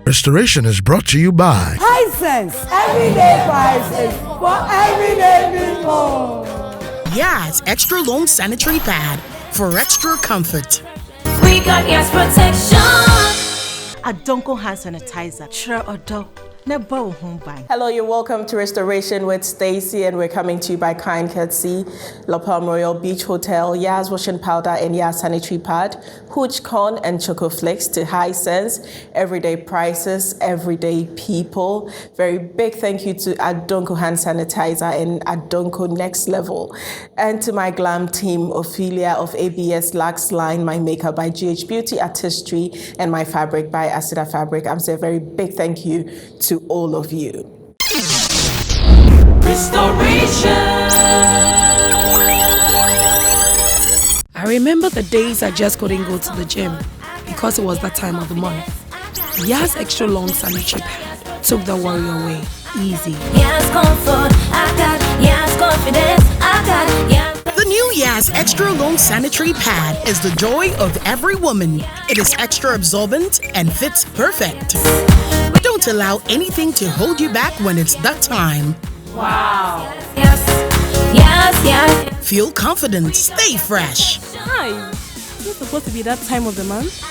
Restoration is brought to you by High Sense, everyday prices for everyday people. Yes, extra long sanitary pad for extra comfort. We got yes protection. Acheampong hand sanitizer. Sure or do. Hello, you're welcome to Restoration with Stacy, and we're coming to you by kind courtesy La Palm Royal Beach Hotel, Yaz washing powder and Yaz sanitary pad, Hooch Corn and Choco Flakes to High Sense, everyday prices, everyday people. Very big thank you to Acheampong hand sanitizer and Acheampong Next Level, and to my glam team, Ophelia of ABS Lux Line, my makeup by GH Beauty Artistry, and my fabric by Acida Fabric. I'm saying a very big thank you to all of you. Restoration. I remember the days I just couldn't go to the gym because it was that time of the month. Yaz extra long sanitary pad took the worry away. Easy. Yes, comfort. I got yes, confidence. I got yes. The new Yaz extra long sanitary pad is the joy of every woman. It is extra absorbent and fits perfect. Don't allow anything to hold you back when it's that time. Wow. Yes, yes, yes. Feel confident, stay fresh. Hi, is it supposed to be that time of the month?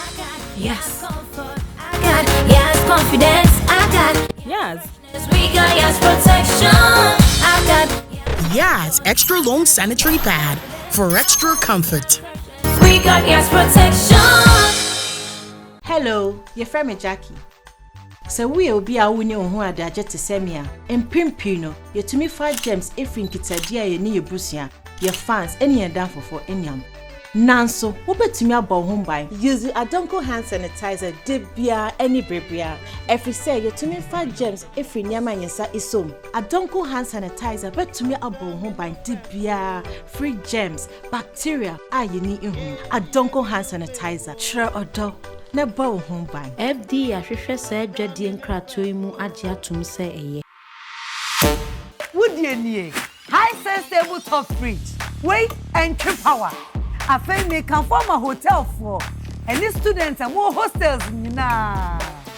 Yes. I got yes, confidence. I got Yes. we got yes protection. I got Yaz extra long sanitary pad for extra comfort. we got yes protection. Hello, your friend Jackie. So we will be a winning who are there just to send me and Pimpino, your to me 5 gems if in Kitsadia, your near Brucia, your fans, any and down for any. Nanso, who bet to me about home by using Acheampong hand sanitizer, debia, any bribia. Every say, your to me 5 gems if in Yama Yasa is so. Acheampong hand sanitizer, bet to me about home by debia, free gems, bacteria, you need in home. Acheampong hand sanitizer, sure or do. Never home by FD ahwehwe say dwade nkrato mu agye atum say eye. Would you need high sensible top fridge, weight and trip power? I think they can form a hotel for any students and more hostels.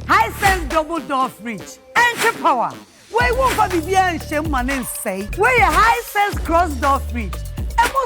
High sense double door fridge and trip power. Where won't be and shame man say where a high sense cross door fridge.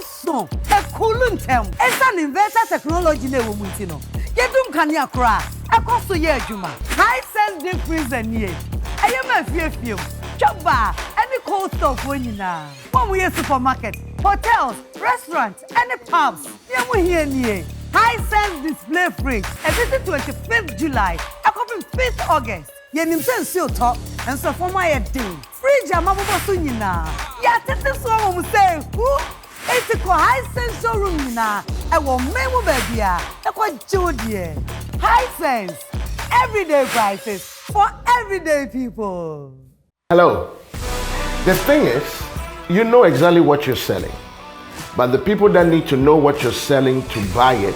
So a coolant term. It's an inverter technology never mutino. Yedum kanya kra. Akoso ye adwuma. High sense deep freezer nie. Ayema fiefiem. Chaba any cold stuff when you na. When we supermarket, hotels, restaurants, any pubs. Yemu here nie. High sense display fridge. Edited 25th July. Akopim 5th August. Yenim sense seal top and so for my day. Fridge amabobo so nyina. Ya tete so am say who? It's a high sense showroom now. I want memo baby. I want Juliet. High sense. Everyday prices for everyday people. Hello. The thing is, you know exactly what you're selling. But the people that need to know what you're selling to buy it,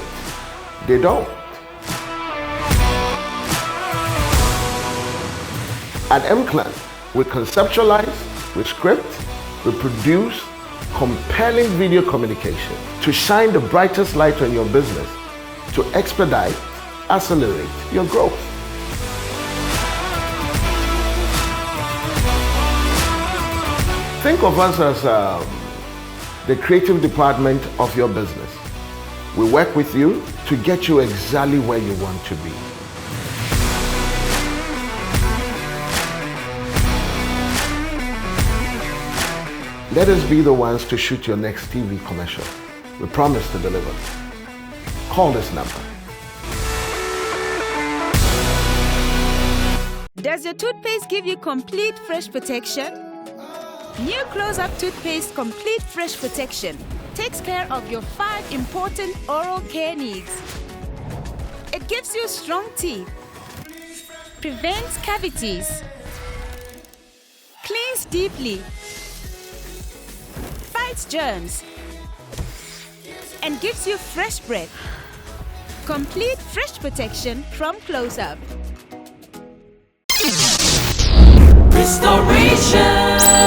they don't. At M-Clan, we conceptualize, we script, we produce compelling video communication to shine the brightest light on your business, to expedite, accelerate your growth. Think of us as the creative department of your business. We work with you to get you exactly where you want to be. Let us be the ones to shoot your next TV commercial. We promise to deliver. Call this number. Does your toothpaste give you complete fresh protection? New Close-Up Toothpaste Complete Fresh Protection takes care of your 5 important oral care needs. It gives you strong teeth, prevents cavities, cleans deeply, fights germs, and gives you fresh breath. Complete fresh protection from Close-Up. Restoration.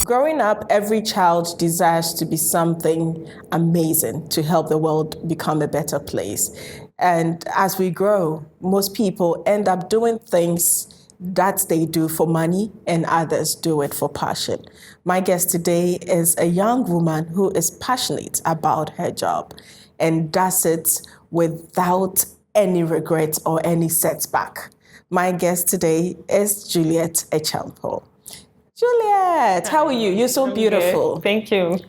Growing up, every child desires to be something amazing to help the world become a better place. And as we grow, most people end up doing things that they do for money and others do it for passion. My guest today is a young woman who is passionate about her job and does it without any regret or any setback. My guest today is Juliet Acheampong. Juliet, how are you? You're so beautiful. Good. Thank you.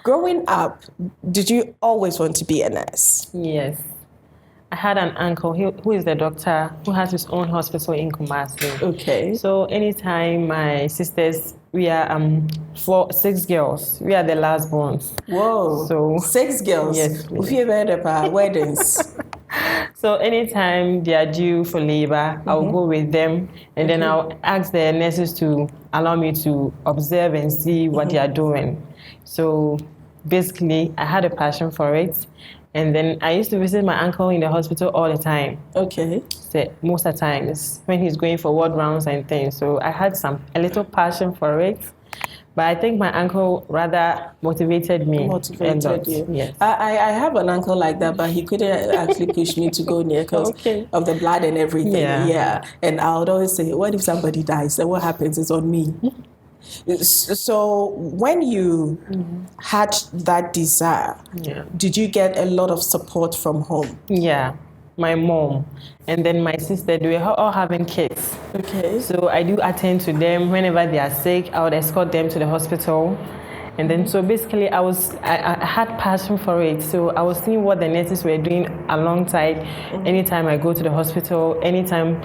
Growing up, did you always want to be a nurse? Yes. I had an uncle who is the doctor who has his own hospital in Kumasi. Okay. So anytime my sisters, we are 6 girls. We are the last ones. Whoa. So 6 girls. Yes. If you heard about weddings. So anytime they are due for labor, I'll go with them, and then I'll ask the nurses to allow me to observe and see what they are doing. So basically, I had a passion for it. And then I used to visit my uncle in the hospital all the time. Okay. So most of the times when he's going for ward rounds and things. So I had a little passion for it. But I think my uncle rather motivated me. Motivated you. Yes. I have an uncle like that, but he couldn't actually push me to go near because of the blood and everything. Yeah. And I would always say, what if somebody dies? Then what happens is on me. So when you had that desire, did you get a lot of support from home? Yeah, my mom and then my sister, they were all having kids. Okay. So I do attend to them whenever they are sick. I would escort them to the hospital. And then so basically I had passion for it. So I was seeing what the nurses were doing alongside. Anytime I go to the hospital, anytime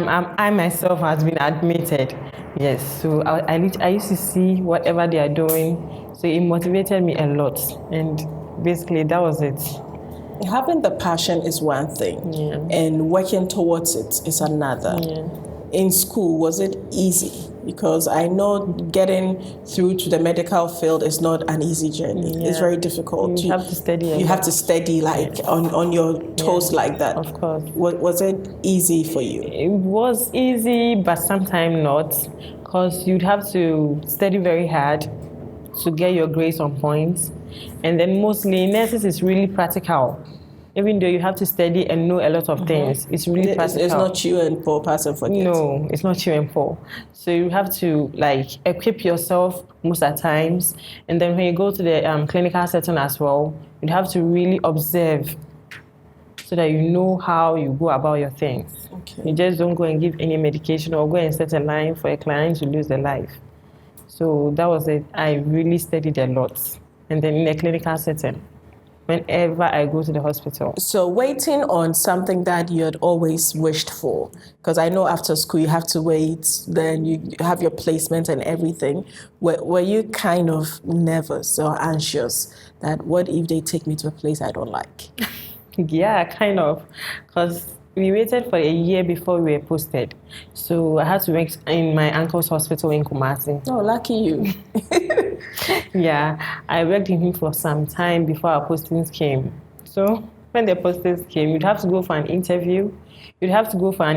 I myself has been admitted. Yes, so I used to see whatever they are doing. So it motivated me a lot. And basically that was it. Having the passion is one thing, and working towards it is another. In school, was it easy? Because I know getting through to the medical field is not an easy journey. It's very difficult. You have to study. You have to study on your toes like that. Of course. Was it easy for you? It was easy, but sometimes not, because you'd have to study very hard to get your grades on point. And then mostly nurses is really practical. Even though you have to study and know a lot of things, it's really practical. It's not chew and pour, pass and forget. No, it's not chew and pour. So you have to equip yourself most of the times. And then when you go to the clinical setting as well, you have to really observe so that you know how you go about your things. Okay. You just don't go and give any medication or go and set a line for a client to lose their life. So that was it. I really studied a lot. And then in a clinical setting, whenever I go to the hospital. So waiting on something that you had always wished for, because I know after school you have to wait, then you have your placement and everything. Were you kind of nervous or anxious that what if they take me to a place I don't like? Yeah, kind of, because we waited for a year before we were posted. So I had to work in my uncle's hospital in Kumasi. Oh, lucky you. Yeah, I worked in him for some time before our postings came. So when the postings came, you'd have to go for an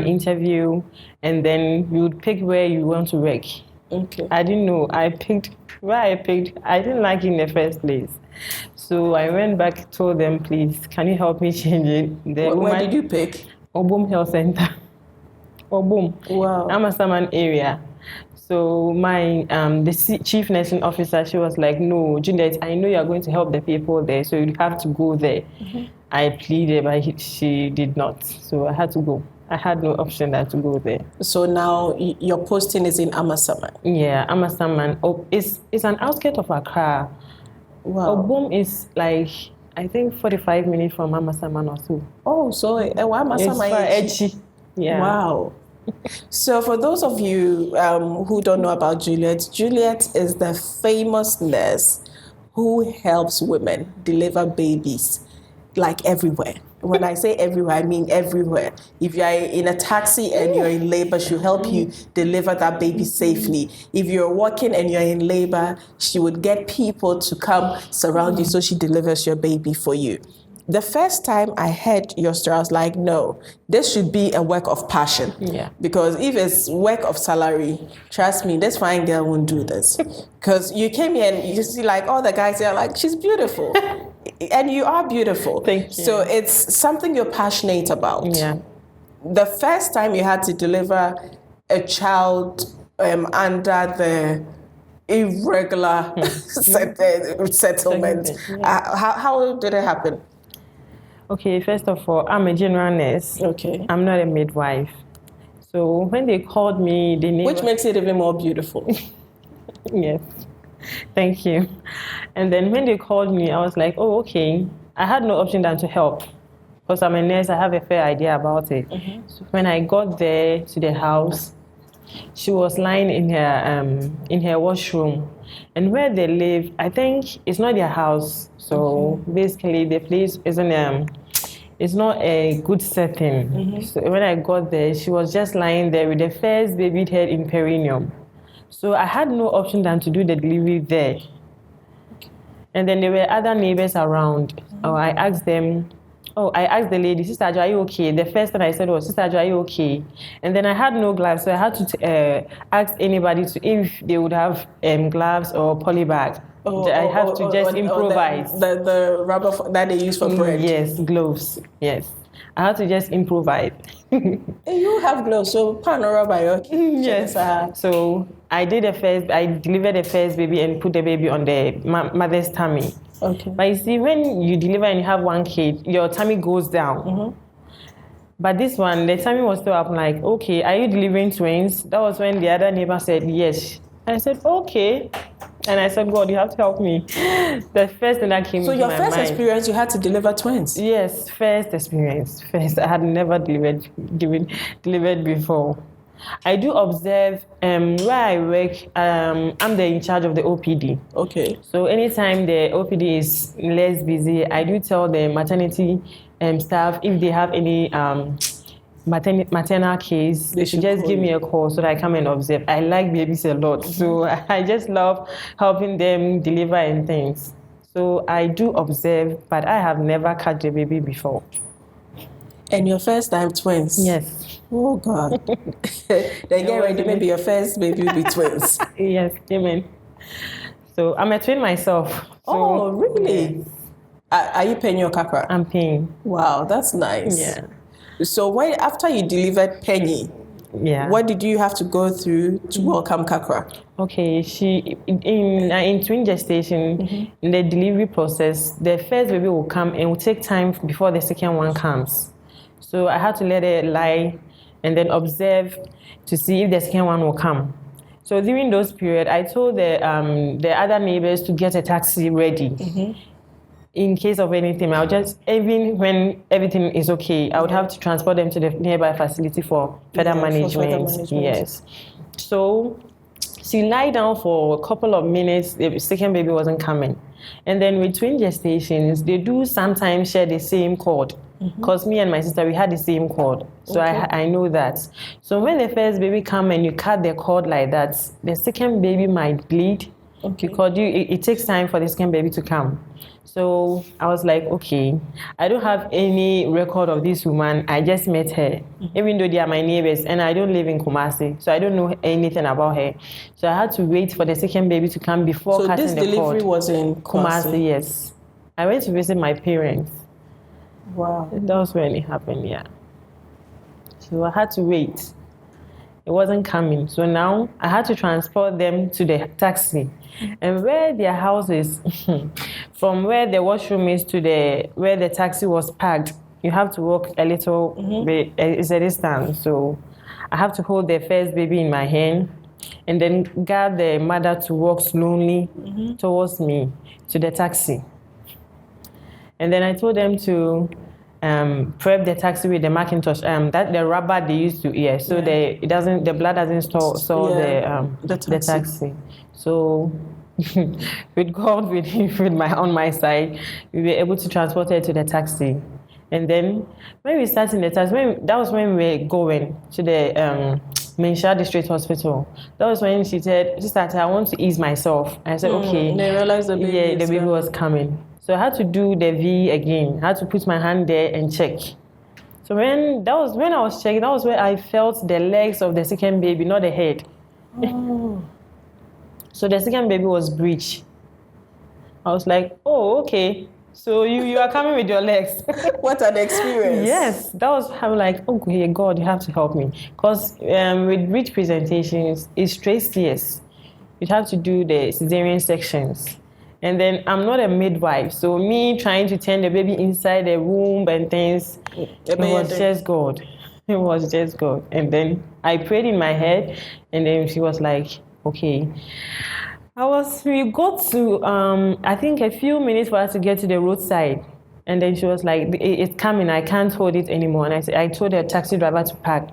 interview. And then you would pick where you want to work. Okay. I didn't know. I picked where I picked. I didn't like it in the first place. So I went back, told them, please, can you help me change it? Where did you pick? Obum Health Center. Obum. Wow. Amasaman area. So my the chief nursing officer, she was like, no, Juliet, I know you are going to help the people there, so you have to go there. I pleaded, but she did not. So I had to go. I had no option than to go there. So now your posting is in Amasaman? Yeah, Amasaman. Oh, it's an outskirt of Accra. Wow. Obum is I think 45 minutes from Amasaman or so. Oh, so Amasaman is yeah. Wow. So for those of you who don't know about Juliet, Juliet is the famous nurse who helps women deliver babies everywhere. When I say everywhere, I mean everywhere. If you're in a taxi and you're in labor, she'll help you deliver that baby safely. If you're walking and you're in labor, she would get people to come surround you so she delivers your baby for you. the first time I heard your story, I was like, no, this should be a work of passion. Yeah. Because if it's work of salary, trust me, this fine girl won't do this. Because you came here and you see like all the guys are like, she's beautiful. And you are beautiful. Thank you. So it's something you're passionate about. Yeah. The first time you had to deliver a child under the irregular settlement, how did it happen? Okay, first of all, I'm a general nurse. Okay. I'm not a midwife. So when they called me, which makes it even more beautiful. Yes. Thank you. And then when they called me, I was like, oh, okay. I had no option than to help. Because I'm a nurse, I have a fair idea about it. So when I got there to the house, she was lying in her washroom. And where they live, I think it's not their house. So basically the place isn't it's not a good setting. So when I got there, she was just lying there with the first baby head in perineum. So I had no option than to do the delivery there. And then there were other neighbors around. I asked the lady, Sister Ajo, are you okay? The first thing I said was, Sister Ajo, are you okay? And then I had no gloves, so I had to ask anybody if they would have gloves or poly bag. I have to just improvise. The rubber that they use for bread? Yes, gloves, yes. I had to just improvise. You have gloves, so pan or rubber, okay? Yes. So I delivered the first baby and put the baby on the mother's tummy. Okay. But you see, when you deliver and you have one kid, your tummy goes down. But this one, the tummy was still up. I'm like, okay, are you delivering twins? That was when the other neighbor said yes. I said, okay. And I said, God, you have to help me. The first thing that came into my mind. So your first experience, you had to deliver twins? Yes, first experience. I had never delivered before. I do observe where I work, I'm in charge of the OPD. Okay. So anytime the OPD is less busy, I do tell the maternity staff if they have any maternal case, they should just give me a call so that I come and observe. I like babies a lot, so I just love helping them deliver and things. So I do observe, but I have never catch a baby before. And your first time twins? Yes. Oh God. Then get ready, maybe your first baby will be twins. Yes, amen. So I'm a twin myself. Oh, really? Yes. Are you paying your Kakra? I'm paying. Wow, that's nice. Yeah. So after you delivered Penny, what did you have to go through to welcome Kakra? Okay, she in twin gestation, in the delivery process, the first baby will come and will take time before the second one comes. So I had to let her lie and then observe to see if the second one will come. So during those periods, I told the other neighbors to get a taxi ready. In case of anything, I'll just, even when everything is okay, I would have to transport them to the nearby facility for further management. Yes. So she lied down for a couple of minutes, the second baby wasn't coming. And then with twin gestations, they do sometimes share the same cord. Because me and my sister, we had the same cord. So I know that. So when the first baby come and you cut the cord like that, the second baby might bleed. Because it takes time for the second baby to come. So I was like, okay, I don't have any record of this woman. I just met her, even though they are my neighbors, and I don't live in Kumasi, so I don't know anything about her. So I had to wait for the second baby to come before cutting the cord. So this delivery was in Kumasi? Yes. I went to visit my parents. Wow. That was when it happened, yeah. So I had to wait. It wasn't coming. So now I had to transport them to the taxi. And where their house is, from where the washroom is to where the taxi was parked, you have to walk a little bit, it's a distance. So I have to hold the first baby in my hand and then guide the mother to walk slowly towards me to the taxi. And then I told them to prep the taxi with the Macintosh, that the rubber they used to so the blood doesn't store the taxi. So with God on my side, we were able to transport her to the taxi. And then when we started in the taxi, that was when we were going to the Mensha District Hospital. That was when she said, I want to ease myself. I said, okay. They realized the baby the baby was coming. So I had to do the V again. I had to put my hand there and check. So when I was checking, that was where I felt the legs of the second baby, not the head. Oh. So the second baby was breech. I was like, oh, okay. So you are coming with your legs. What an experience. Yes, that was how like, okay, God, you have to help me. Because with breech presentations, it's straight CS. You have to do the cesarean sections. And then I'm not a midwife, so me trying to turn the baby inside the womb and things, it was just God. It was just God. And then I prayed in my head, and then she was like, okay. We got to, I think a few minutes for us to get to the roadside. And then she was like, it's coming, I can't hold it anymore. And I told the taxi driver to park.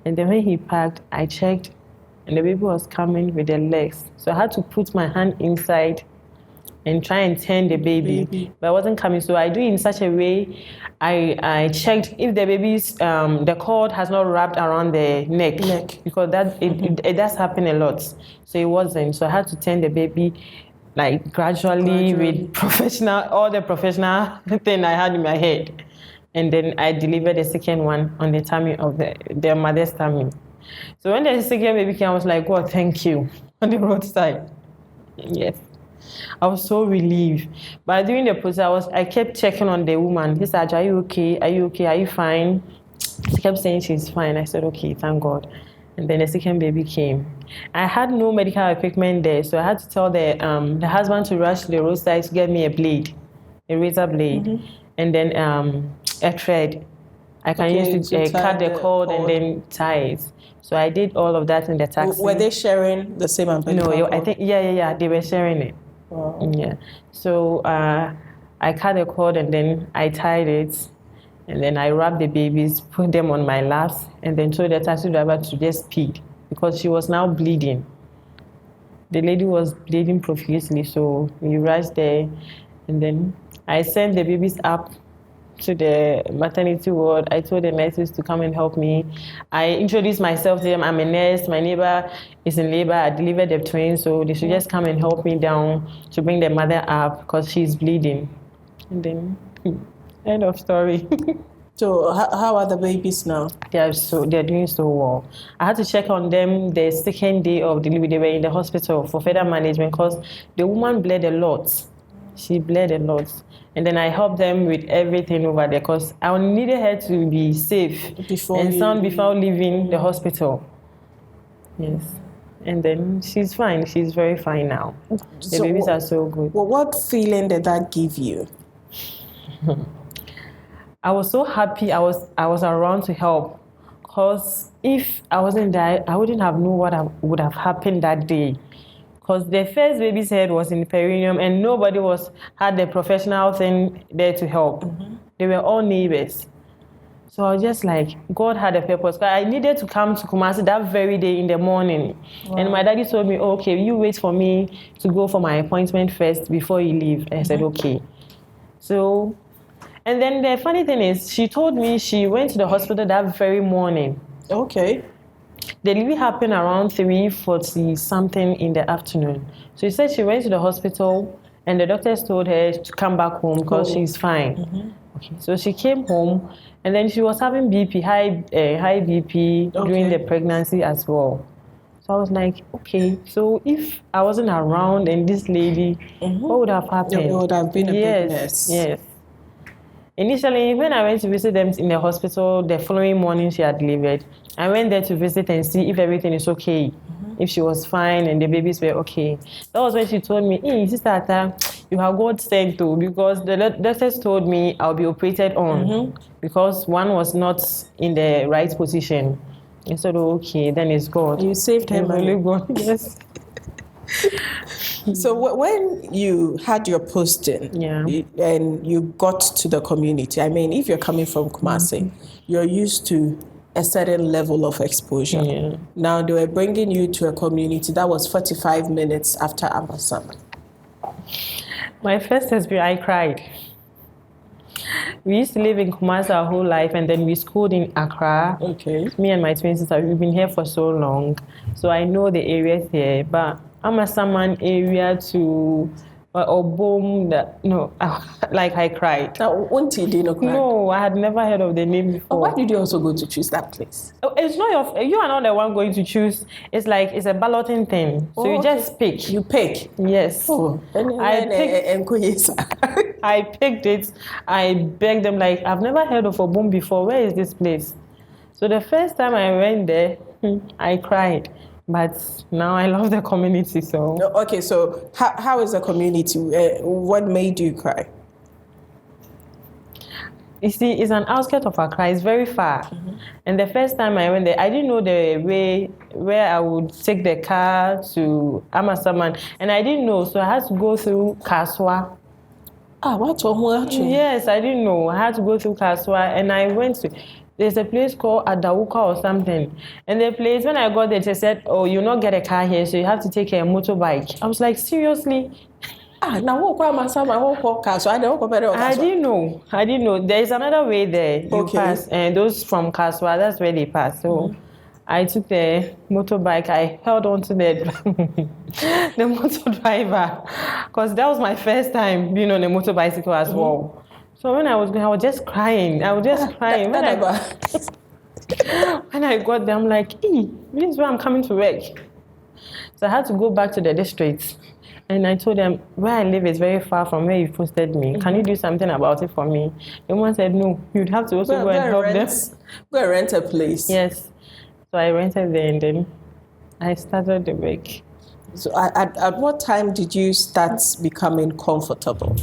And then when he parked, I checked, and the baby was coming with the legs. So I had to put my hand inside and try and turn the baby. But it wasn't coming. So I do it in such a way, I checked if the baby's, the cord has not wrapped around the neck. Because that it does happen a lot. So it wasn't. So I had to turn the baby like gradually. With all the professional thing I had in my head. And then I delivered the second one on the tummy of the mother's tummy. So when the second baby came, I was like, God, thank you, on the roadside. Yes. I was so relieved. But during the process, I kept checking on the woman. He said, are you okay? Are you okay? Are you fine? She kept saying she's fine. I said, okay, thank God. And then the second baby came. I had no medical equipment there, so I had to tell the husband to rush to the roadside to get me a blade, a razor blade, and then a thread. I can use to cut the cord and then tie it. So I did all of that in the taxi. Were they sharing the same umbilical cord? No, I think, yeah, they were sharing it. Wow. Yeah. So I cut the cord and then I tied it. And then I wrapped the babies, put them on my laps, and then told the taxi driver to just speed because she was now bleeding. The lady was bleeding profusely, so we rushed there. And then I sent the babies up to the maternity ward. I told the nurses to come and help me. I introduced myself to them. I'm a nurse. My neighbor is in labor. I delivered the twins, so they should just come and help me down to bring the mother up because she's bleeding. And then, end of story. So how are the babies now? They're doing so well. I had to check on them the second day of delivery. They were in the hospital for further management because the woman bled a lot. She bled a lot. And then I helped them with everything over there because I needed her to be safe before leaving the hospital. Yes. And then she's fine. She's very fine now. The babies are so good. Well, what feeling did that give you? I was so happy I was around to help. Because if I wasn't there, I wouldn't have known what would have happened that day. Because the first baby's head was in the perineum and nobody had the professional thing there to help. They were all neighbors. So I was just like, God had a purpose. I needed to come to Kumasi that very day in the morning. Wow. And my daddy told me, okay, you wait for me to go for my appointment first before you leave. And I said, okay. So, and then the funny thing is, she told me she went to the hospital that very morning. Okay. The delivery happened around 3:40 something in the afternoon. So she said she went to the hospital and the doctors told her to come back home because she's fine. Okay. So she came home and then she was having BP, high BP during the pregnancy as well. So I was like, okay, so if I wasn't around and this lady, what would have happened? It would have been a big mess. Yes. Initially, when I went to visit them in the hospital, the following morning she had delivered, I went there to visit and see if everything is okay, if she was fine and the babies were okay. That was when she told me, hey, Sister Ata, you have God sent to, because the doctors told me I'll be operated on because one was not in the right position. I said, okay, then it's God. You saved her money. God. Yes. So when you had your posting and you got to the community, I mean, if you're coming from Kumasi, you're used to a certain level of exposure. Yeah. Now they were bringing you to a community that was 45 minutes after Ambassador. My first experience, I cried. We used to live in Kumasi our whole life, and then we schooled in Accra. Okay. Me and my twin sister, we've been here for so long, so I know the areas here. But Amasaman area to or boom, no, like I cried. Won't you do not cry? No, I had never heard of the name before. Why did you also go to choose that place? It's not you are not the one going to choose. It's like it's a balloting thing. So you just pick. You pick? Yes. Oh, I picked it. I begged them like, I've never heard of a boom before. Where is this place? So the first time I went there, I cried. But now I love the community, so... Okay, so how is the community? What made you cry? You see, it's an outskirt of Accra. It's very far. And the first time I went there, I didn't know the way where I would take the car to Amasaman. And I didn't know, so I had to go through Kaswa. What? Yes, I didn't know. I had to go through Kaswa, and I went to... There's a place called Adawuka or something. And the place, when I got there, they said, oh, you'll not get a car here, so you have to take a motorbike. I was like, seriously? Now I didn't know. There's another way there. You pass, and those from Kaswa, that's where they pass. So I took the motorbike. I held on to the motor driver, because that was my first time being on a motorbicycle as well. So when I was going, I was just crying. When I got there, I'm like, this is where I'm coming to work. So I had to go back to the district. And I told them, where I live is very far from where you posted me. Can you do something about it for me? The woman said, no, you'd have to also go and help them. Go and rent a place. Yes. So I rented there, and then I started the work. So at what time did you start becoming comfortable?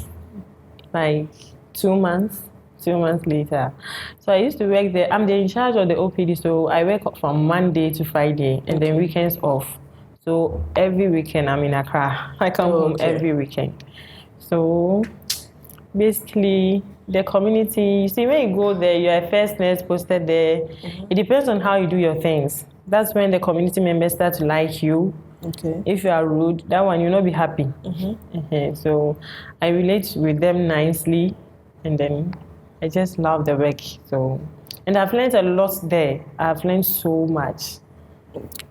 Like 2 months later. So I used to work there. I'm in charge of the OPD, so I work from Monday to Friday, and then weekends off. So every weekend I'm in Accra. I come home every weekend. So basically, the community, you see, when you go there, you're a first nurse posted there. It depends on how you do your things. That's when the community members start to like you. Okay. If you are rude, that one you'll not be happy. So I relate with them nicely, and then I just love the work. So, and I've learned a lot there. I've learned so much.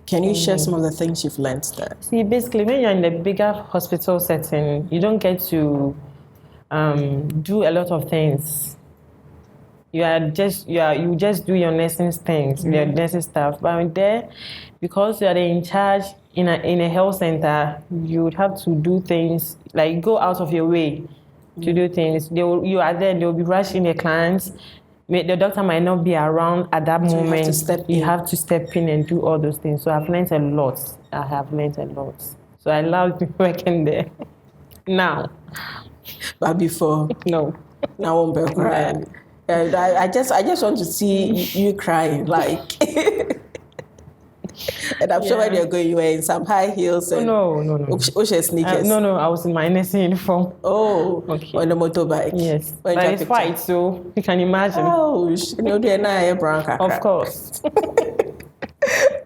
Can you share some of the things you've learned there? See, basically, when you're in the bigger hospital setting, you don't get to do a lot of things. You just do your nursing things, your nursing stuff. But there, because you are in charge in a health center, you would have to do things like go out of your way to do things. You are there, they will be rushing the clients. The doctor might not be around at that moment. You have to step in and do all those things. So I've learned a lot. So I love working there. Now. But before? No. Now I won't be crying. I just want to see you crying, like. And I'm sure when you're going, you were in some high heels and no. Ocean sneakers. No, I was in my nursing uniform. Oh, okay. On the motorbike. Yes, but it's white, so you can imagine. Oh, they're brown. Of course.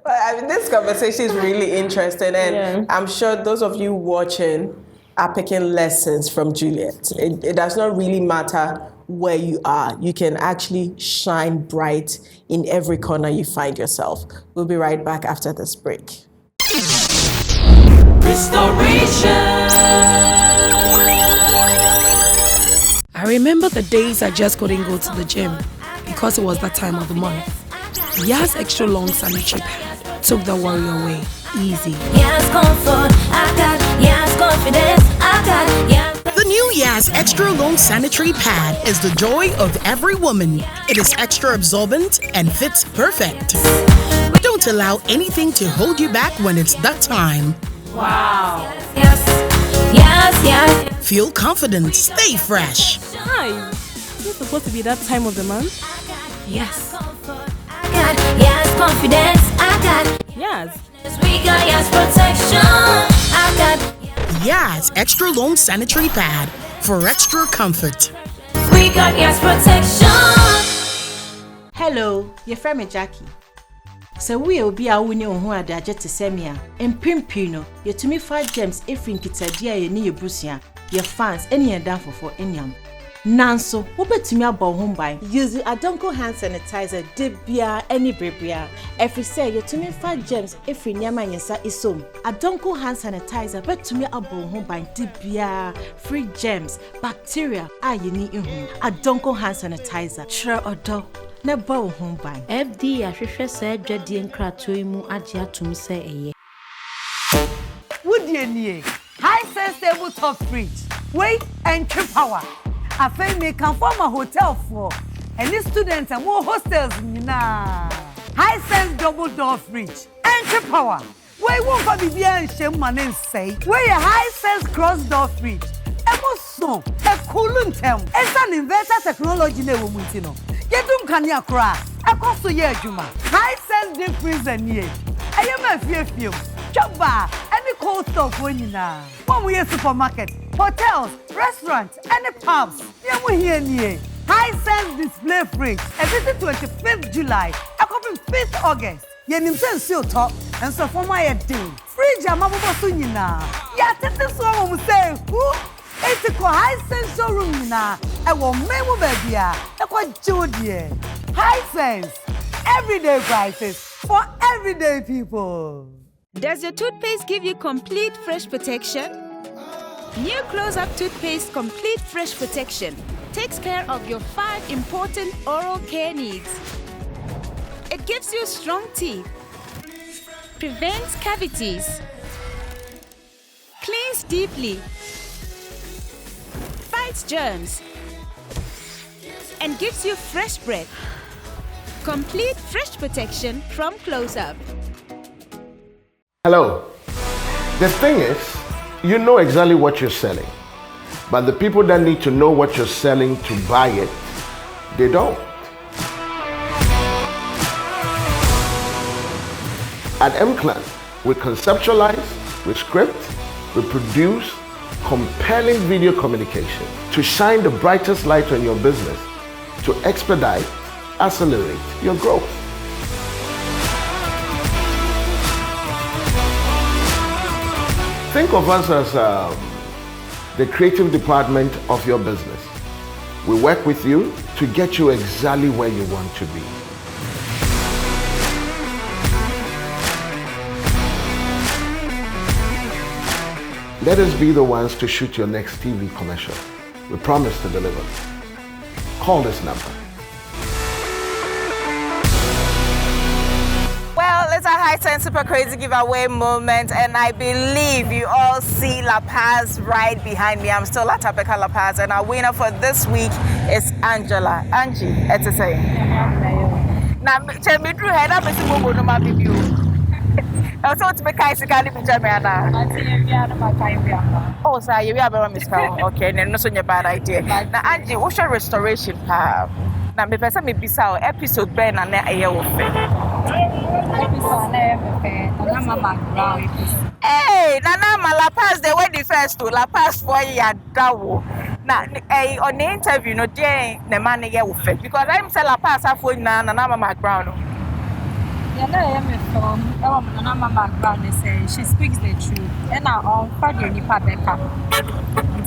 I mean, this conversation is really interesting, and I'm sure those of you watching are picking lessons from Juliet. It does not really matter where you are. You can actually shine bright in every corner you find yourself. We'll be right back after this break. Restoration. I remember the days I just couldn't go to the gym because it was that time of the month. Yas extra long sanitary pad took the worry away easy. Yas comfort, I got Yas confidence, I got Yas. The new Yas Extra Long Sanitary Pad is the joy of every woman. It is extra absorbent and fits perfect. Don't allow anything to hold you back when it's that time. Wow. Yes. Feel confident, stay fresh. Hi. Is it supposed to be that time of the month? Yes. I got Yas confidence, I got Yes. We got Yas protection, I got Yas Extra Long Sanitary Pad for extra comfort. We got Yas protection. Hello, your friend Jackie. So we will be a winner who are there just to send me and pimpino. You to me 5 gems if in Kitadia, you need your brucia, your fans, any and down for any. Nanso, wobetumi abɔ ho ban. Use Acheampong hand sanitizer debia any brebia. Every say yetumi fa germs every nyama yesa isom. Acheampong hand sanitizer betumi abɔ ho ban debia free germs, bacteria ayini ihu. Acheampong hand sanitizer sure odo na bɔ ho ban. FD ahwehwɛ sɛ adwadie nkratoyi mu agye atum sɛ eye. Would you high sensible top fridge? Wait and trip power. I think me can form a hotel for any students and more hostels. High sense double door fridge. Entry power. Where won't be and shame my name say. Where a high sense cross door fridge. Emotion, a coolant term. It's an inverter technology never mutino. Get them can ya crash. A cost to year juma. High sense deep freezer near. I am a few. Chop bar. Any cold stuff when you now. One way supermarket. Hotels, restaurants, and pubs. Here. High sense display fridge. Every 25th July, a copy 5th August. Yenim sense top and so for my day. Fridge a mama sunina. Ya this one will say who? It's a high sense showroom na. I will memo baby. I quite Juliet. High sense. Everyday prices for everyday people. Does your toothpaste give you complete fresh protection? New Close-Up Toothpaste Complete Fresh Protection takes care of your 5 important oral care needs. It gives you strong teeth, prevents cavities, cleans deeply, fights germs, and gives you fresh breath. Complete fresh protection from Close-Up. Hello. The thing is, you know exactly what you're selling, but the people that need to know what you're selling to buy it, they don't. At M-Clan, we conceptualize, we script, we produce compelling video communication to shine the brightest light on your business, to expedite, accelerate your growth. Think of us as the creative department of your business. We work with you to get you exactly where you want to be. Let us be the ones to shoot your next TV commercial. We promise to deliver. Call this number. It's a high sense super crazy giveaway moment, and I believe you all see La Paz right behind me. I'm still at Tapeka La Paz, and our winner for this week is Angela. Angie, it's a say. Now, tell me through head up, it's a no my baby. Also, to make I see candy picture me now. Oh, sorry, you have a mistake. Okay, then no, so you're bad idea. Now, Angie, what's your restoration path? Now, me person me bisa episode ben na na aye wo fe. Episode na fe. Na mama ground. Hey, Nana La Paz the way the first to La Paz for ya dawo. Na on the interview no dey na man ye wo fe because I'm say La Paz afo na mama ground. Yeah, na me from na mama ground say she speaks the truth. And now on father nipa beka.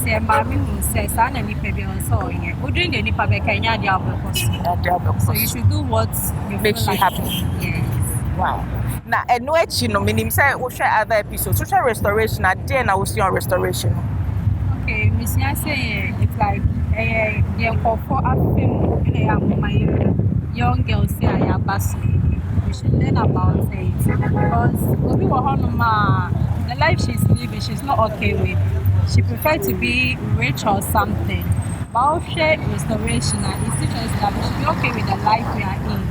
Say mama who says na nipa be on so here. Odin the nipa beka nya dia aboko. So you should do what makes you happy. Yes. Wow. Now, and no echi no meaning say we share other episodes. Social restoration at day na we see on restoration. Okay, Miss say it's like for afem my young girls say I am we should learn about it because the life she's living she's not okay with. She prefers to be rich or something. But I'll share restoration and it's teachers that we should be okay with the life we are in.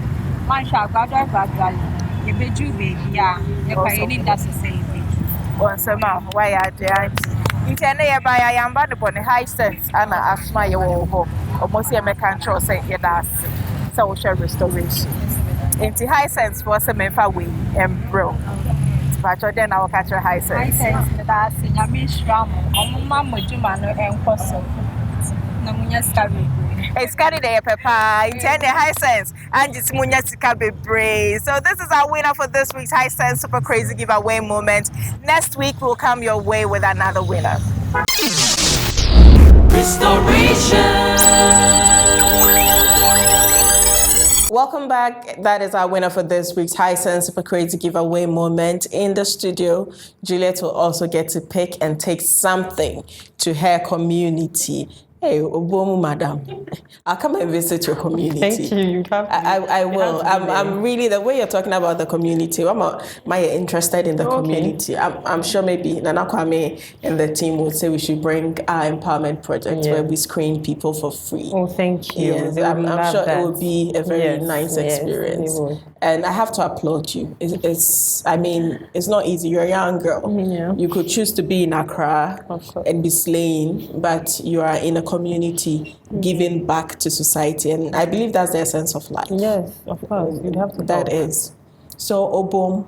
Man shall gradually. You be Jew baby, yeah. You need that society. Once a month, why are there? You can never buy a young band upon a high sense and a smile your home. Almost a mechanical say it as social restoration. Into high sense for some way and bro. But then I'll catch a high sense. High sense, but that's in a mishram. Mamma Jumano and Cosso. Namunya Scabby. It's carried a pepper, intend a high sense, and it's Munya Scabby Bray. So, this is our winner for this week's High Sense Super Crazy Giveaway moment. Next week, we'll come your way with another winner. Restoration. Welcome back. That is our winner for this week's High Sense Super Crazy giveaway moment. In the studio, Juliet will also get to pick and take something to her community. Hey, Obomu, madam, I'll come and visit your community. Thank you. You have to. I will. I'm really, the way you're talking about the community, I'm interested in the community. I'm sure maybe Nana Kwame and the team would say we should bring our empowerment project where we screen people for free. Oh, thank you. Yes, I'm sure it will be a very nice experience. And I have to applaud you. It's not easy. You're a young girl. Yeah. You could choose to be in Accra and be slain, but you are in a community giving back to society. And I believe that's the essence of life. Yes, of course. You'd have to. That is. So, Obom,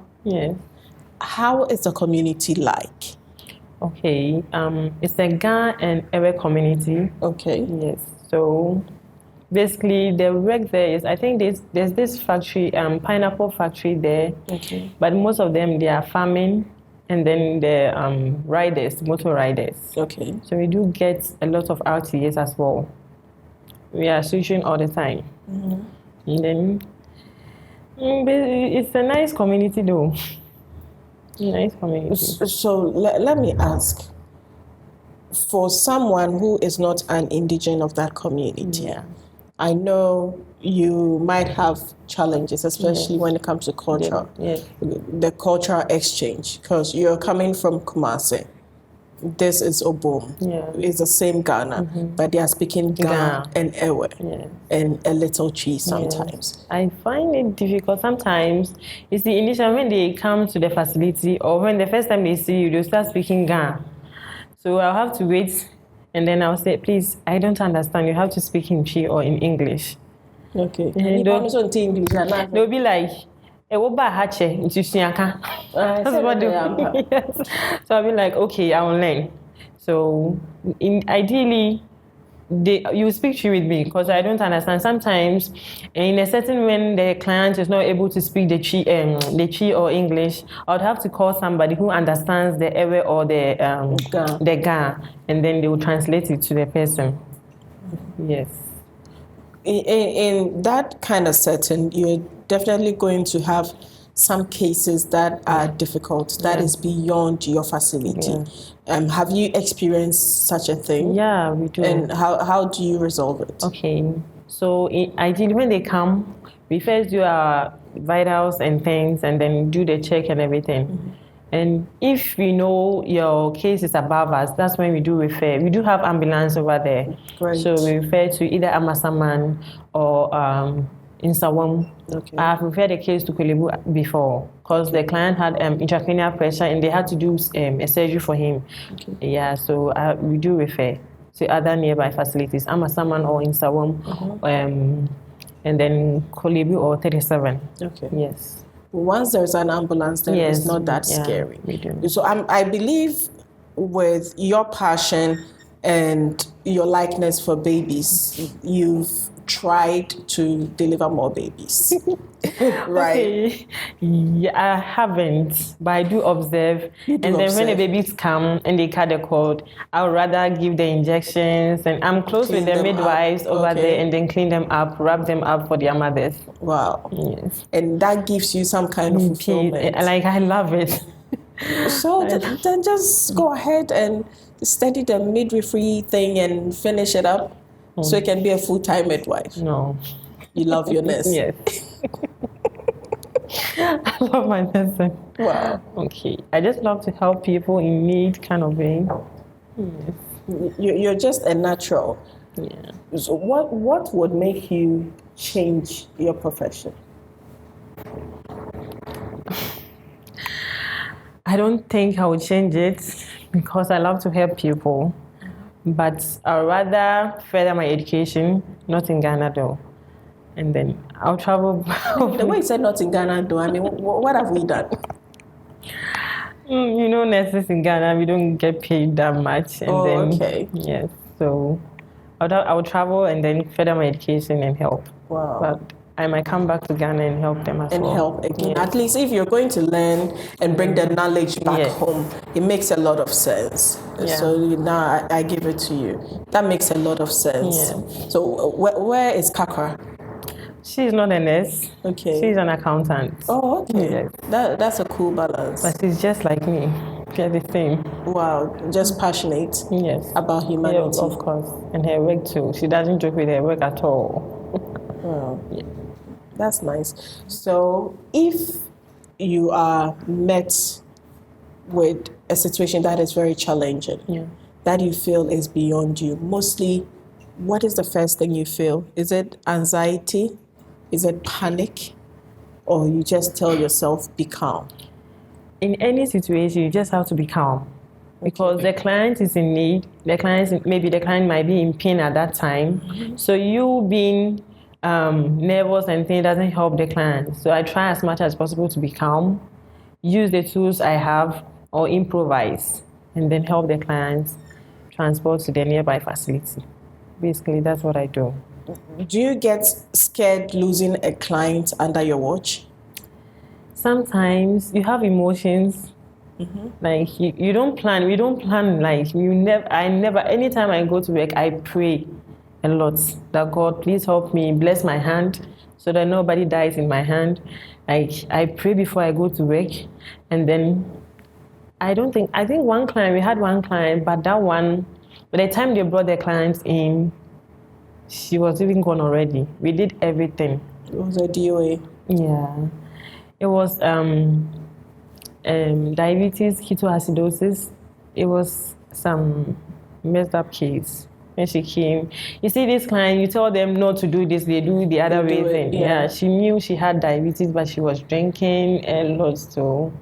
how is the community like? Okay. It's the Ga and Ewe community. Okay. Yes. So basically, the work there is, I think there's this factory, pineapple factory there. Okay. But most of them, they are farming, and then the riders, motor riders. Okay. So we do get a lot of RTAs as well. We are switching all the time. Mm-hmm. And then it's a nice community though. Nice community. So let me ask, for someone who is not an indigene of that community, I know you might have challenges, especially when it comes to culture, the cultural exchange, because you're coming from Kumasi. This is Obom. It's the same Ghana, but they are speaking Ga and Ewe and a little cheese sometimes. I find it difficult sometimes. It's the initial when they come to the facility or when the first time they see you, they start speaking Ga. So I'll have to wait. And then I'll say, please, I don't understand. You have to speak in Chi or in English. Okay. And English. They'll be like, that's what they yes. So I'll be like, okay, I will learn. So ideally, you speak Chi with me because I don't understand. Sometimes, in a certain when the client is not able to speak the Chi or English, I would have to call somebody who understands the Ewe or the Ga, and then they will translate it to the person. Yes. In that kind of setting, you're definitely going to have some cases that are difficult, that is beyond your facility. Have you experienced such a thing? Yeah, we do. And how do you resolve it? Okay, so ideally when they come, we first do our vitals and things and then do the check and everything. And if we know your case is above us, that's when we do refer. We do have ambulance over there. Great. So we refer to either Amasaman or in Sawam. Okay. I have referred the case to Kwelebu before because the client had intracranial pressure and they had to do a surgery for him. Okay. Yeah, so we do refer to other nearby facilities, Amasaman or in Sawam, and then Kwelebu or 37. Okay. Yes. Once there's an ambulance, then it's not that scary. We do. So I believe with your passion and your likeness for babies, you've tried to deliver more babies, right? Okay. Yeah, I haven't, but I do observe. And then when the babies come and they cut the cord, I would rather give the injections, and I'm close with the midwives over there, and then clean them up, wrap them up for their mothers. Wow. Yes. And that gives you some kind of fulfillment. Like, I love it. So then just go ahead and study the midwifery thing and finish it up. So it can be a full-time midwife. No. You love your nurse. Yes. I love my nursing. Wow. Okay. I just love to help people in need kind of way. Yes. You're just a natural. Yeah. So what would make you change your profession? I don't think I would change it because I love to help people. But I'd rather further my education, not in Ghana though. And then I'll travel. The way you said not in Ghana though, I mean, what have we done? You know, nurses in Ghana, we don't get paid that much. And okay. Yes, so I would travel and then further my education and help. Wow. But I might come back to Ghana and help them as well. And help again. Yes. At least if you're going to learn and bring the knowledge back home, it makes a lot of sense. Yeah. So now I give it to you. That makes a lot of sense. Yeah. So where is Kakra? She's not a nurse. Okay. She's an accountant. Oh, okay. Yes. That's a cool balance. But she's just like me. We're the same. Wow, just passionate. Yes. About humanity. Yeah, of course. And her work too. She doesn't joke with her work at all. Wow. Yeah. That's nice. So if you are met with a situation that is very challenging, that you feel is beyond you, mostly, what is the first thing you feel? Is it anxiety? Is it panic? Or you just tell yourself, be calm? In any situation, you just have to be calm. Because the client is in need, maybe the client might be in pain at that time. So you being nervous and things doesn't help the client. So I try as much as possible to be calm, use the tools I have, or improvise, and then help the clients transport to the nearby facility. Basically, that's what I do. Do you get scared losing a client under your watch? Sometimes you have emotions. Like you don't plan. We don't plan. Like I never. Anytime I go to work, I pray a lot that God, please help me, bless my hand, so that nobody dies in my hand. Like I pray before I go to work, and then I think we had one client, but that one, by the time they brought the clients in, she was even gone already. We did everything. It was a DOA. Yeah, it was diabetes, ketoacidosis. It was some messed up case. When she came, you see this client, you tell them not to do this, they do the other way thing. Yeah, she knew she had diabetes, but she was drinking a lot. So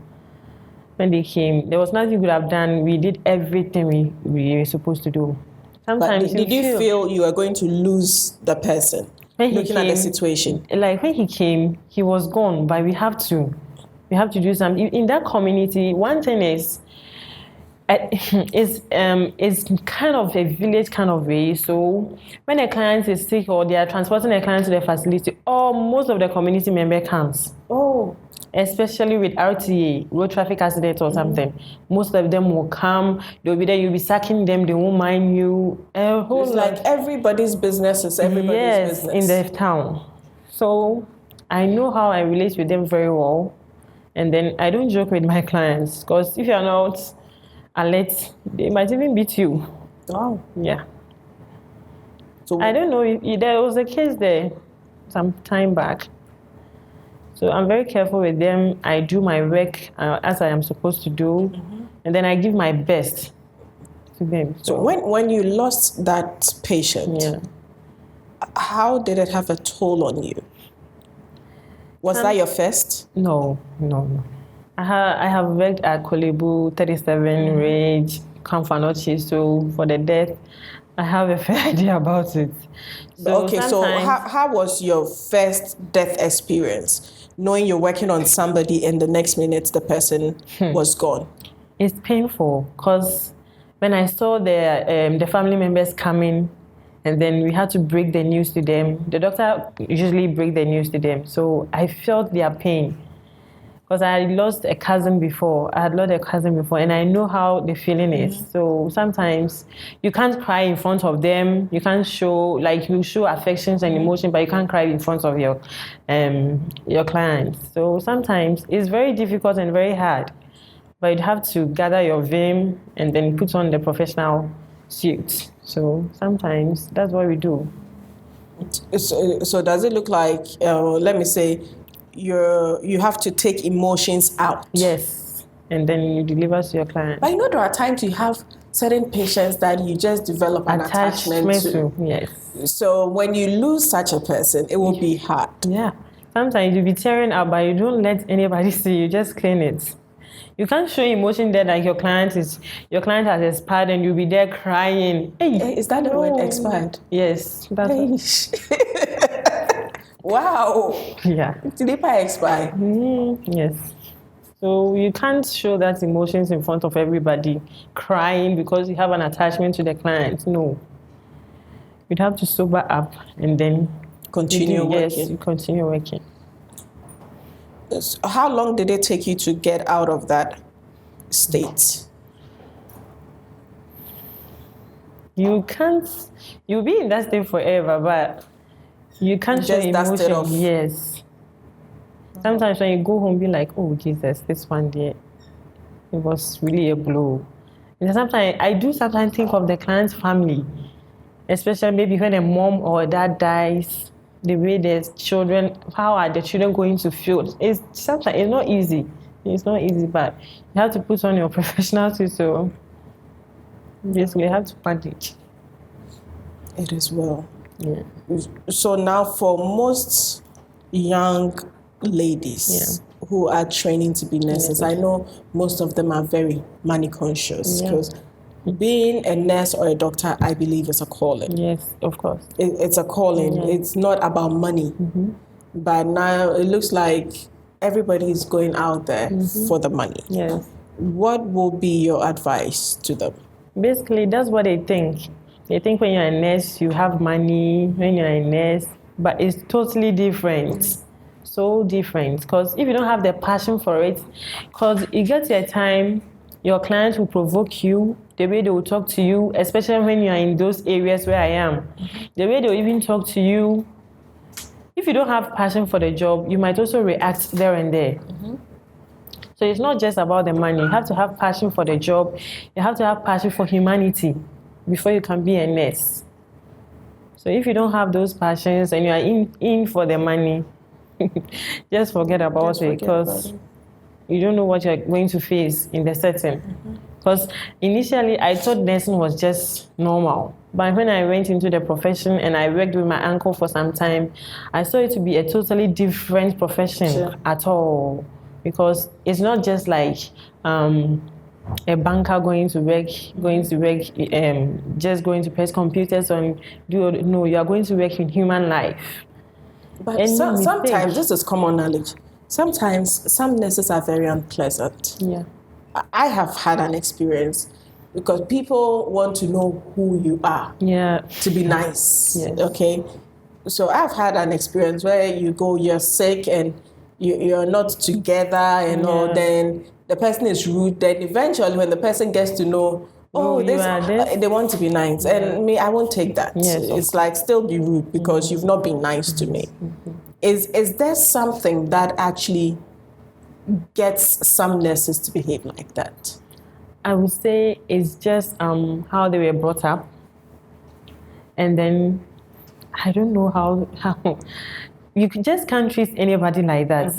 when they came, there was nothing we could have done. We did everything we were supposed to do. Sometimes but did you feel you were going to lose the person? Looking at the situation. Like when he came, he was gone, but we have to do something. In that community, one thing is, it's kind of a village kind of way. So when a client is sick or they are transporting a client to the facility, most of the community member comes. Oh. Especially with RTA, road traffic accident or something. Most of them will come, they'll be there, you'll be sacking them, they won't mind you. It's like everybody's business is everybody's business. In the town. So I know how I relate with them very well. And then I don't joke with my clients, because if you're not alert, they might even beat you. Wow. Yeah. So I don't know, there was a case there some time back. So I'm very careful with them. I do my work as I am supposed to do, and then I give my best to them. So when you lost that patient, how did it have a toll on you? Was that your first? No. I have worked at Kolebu, 37, Rage, Kamfanochi, so for the death, I have a fair idea about it. So so how was your first death experience? Knowing you're working on somebody and the next minute the person was gone. It's painful, because when I saw the family members coming, and then we had to break the news to them. The doctor usually break the news to them, so I felt their pain. Because I had lost a cousin before. And I know how the feeling is. So sometimes you can't cry in front of them. You can't show, you show affections and emotion, but you can't cry in front of your clients. So sometimes it's very difficult and very hard. But you'd have to gather your vim and then put on the professional suit. So sometimes that's what we do. So does it look like, let me say, you have to take emotions out? Yes, and then you deliver to your client. But there are times you have certain patients that you just develop an attachment to. Yes. So when you lose such a person, it will be hard. Yeah. Sometimes you'll be tearing up, but you don't let anybody see. You just clean it. You can't show emotion there like your client has expired and you'll be there crying. Hey, is that the word, expired? Yes. That's wow. Yeah. Did it expire? Yes. So you can't show that emotions in front of everybody, crying because you have an attachment to the client. No. You'd have to sober up and then continue working. Yes, you continue working. How long did it take you to get out of that state? You'll be in that state forever, but You can't show just dust it off. emotion. Yes. Sometimes when you go home, be like, oh Jesus, this one there, it was really a blow. And sometimes I do think of the client's family, especially maybe when a mom or a dad dies, the way there's children, how are the children going to feel? It's sometimes it's not easy. It's not easy, but you have to put on your professional suit. So basically, you have to manage. It is well. Yeah. So now, for most young ladies who are training to be nurses, I know most of them are very money conscious because being a nurse or a doctor, I believe, is a calling. Yes, of course. It's a calling. Yeah. It's not about money. But now it looks like everybody is going out there for the money. Yes. What will be your advice to them? Basically, that's what they think. They think when you're a nurse, you have money, when you're a nurse, but it's totally different. So different. Because if you don't have the passion for it, because it gets to a time, your clients will provoke you, the way they will talk to you, especially when you're in those areas where I am. The way they'll even talk to you, if you don't have passion for the job, you might also react there and there. So it's not just about the money. You have to have passion for the job. You have to have passion for humanity before you can be a nurse. So if you don't have those passions and you are in for the money, just forget about it, because you don't know what you're going to face in the setting. Because initially I thought nursing was just normal. But when I went into the profession and I worked with my uncle for some time, I saw it to be a totally different profession at all. Because it's not just like a banker going to work, just going to press computers and no, you are going to work in human life. But sometimes, this is common knowledge, sometimes some nurses are very unpleasant. Yeah. I have had an experience because people want to know who you are. Yeah. To be nice. Yes. Okay. So I've had an experience where you go, you're sick and you're not together and all, then the person is rude. Then eventually when the person gets to know, they want to be nice. And me, I won't take that. Yes, it's like still be rude because you've not been nice to me. Is there something that actually gets some nurses to behave like that? I would say it's just how they were brought up. And then I don't know how you just can't treat anybody like that.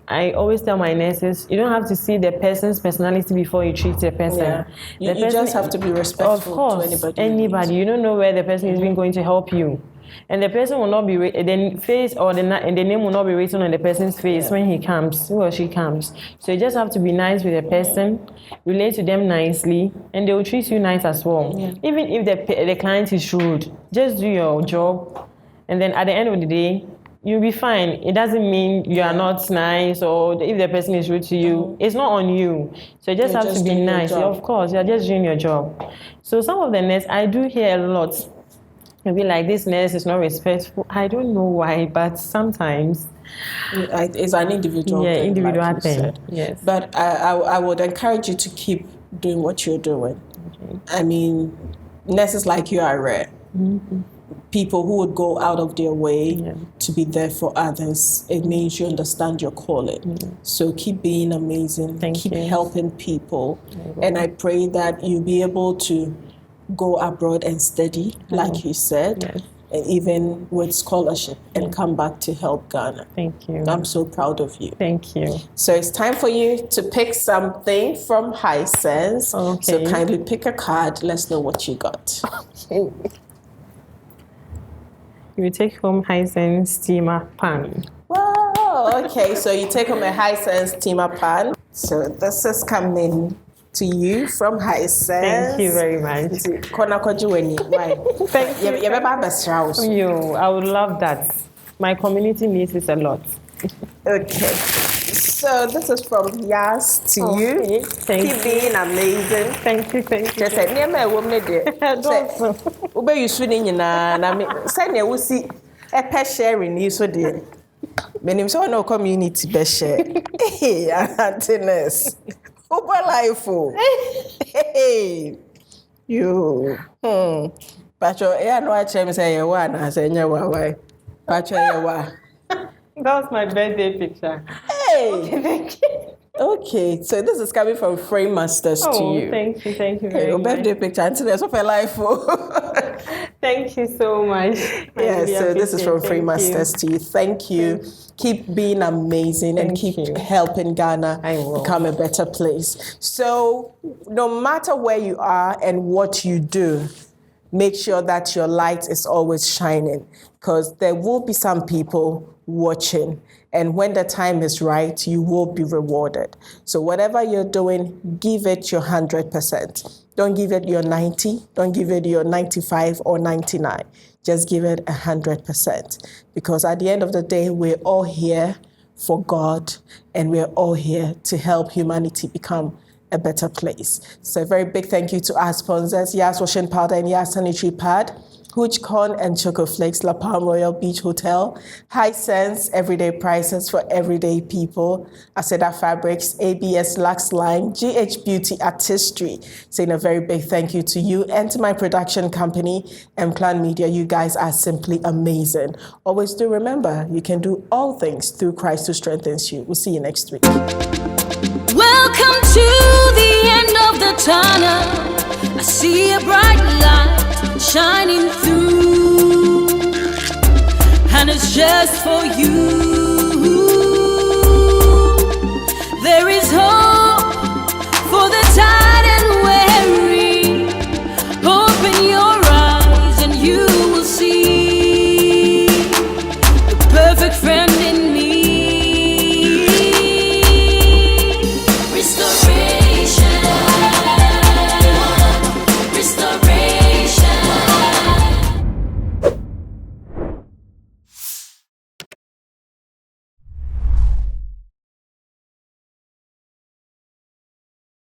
I always tell my nurses, you don't have to see the person's personality before you treat the person. Yeah. You just have to be respectful to anybody. You don't know where the person is even going to help you. And the person will not be, the face or the name will not be written on the person's face when he or she comes. So you just have to be nice with the person, relate to them nicely, and they will treat you nice as well. Yeah. Even if the client is rude, just do your job, and then at the end of the day, you'll be fine. It doesn't mean you are not nice, or if the person is rude to you, it's not on you. So you just have to be nice. Yeah, of course, you're just doing your job. So some of the nurses, I do hear a lot. Maybe like, this nurse is not respectful. I don't know why, but sometimes it's an individual thing. Individual like thing. Yes. But I would encourage you to keep doing what you're doing. Okay. I mean, nurses like you are rare. People who would go out of their way to be there for others. It means you understand your calling. So keep being amazing. Keep helping people. And I pray that you'll be able to go abroad and study, like you said, and even with scholarship, and come back to help Ghana. Thank you. I'm so proud of you. Thank you. So it's time for you to pick something from Hisense. Okay. So kindly pick a card. Let's know what you got. Okay. You take home Hisense steamer pan. Wow, okay. So you take home a Hisense steamer pan. So this is coming to you from Hisense. Thank you very much. Thank you. I would love that. My community needs it a lot. Okay. So this is from Yas to you. Keep being amazing. Thank you. Just say, near my woman, dear. Ube you swinging in a send you see a pet sharing you so dear. Meaning so no community best share. Hey, Antinous. Uber life. Hey, you. But your air no I say you one, I say, why? That was my birthday picture. Hey! Okay, thank you. Okay, so this is coming from Frame Masters to you. Thank you very your much. birthday picture, and today's of a life. Thank you so much. Yeah, so this is from Frame Masters to you. Thank you. Keep being amazing and keep helping Ghana become a better place. So no matter where you are and what you do, make sure that your light is always shining, because there will be some people watching. And when the time is right, you will be rewarded. So whatever you're doing, give it your 100%. Don't give it your 90, don't give it your 95 or 99. Just give it 100%. Because at the end of the day, we're all here for God, and we're all here to help humanity become a better place. So a very big thank you to our sponsors, Yas Washing Powder and Yas Sanitary Pad, Hooch Corn and Choco Flakes, La Palm Royal Beach Hotel, High Sense, everyday prices for everyday people, Aceda Fabrics, ABS Lux Line, GH Beauty Artistry. Saying a very big thank you to you and to my production company, M-Clan Media. You guys are simply amazing. Always do remember, you can do all things through Christ who strengthens you. We'll see you next week. Welcome to the end of the tunnel. I see a bright light shining through, and it's just for you.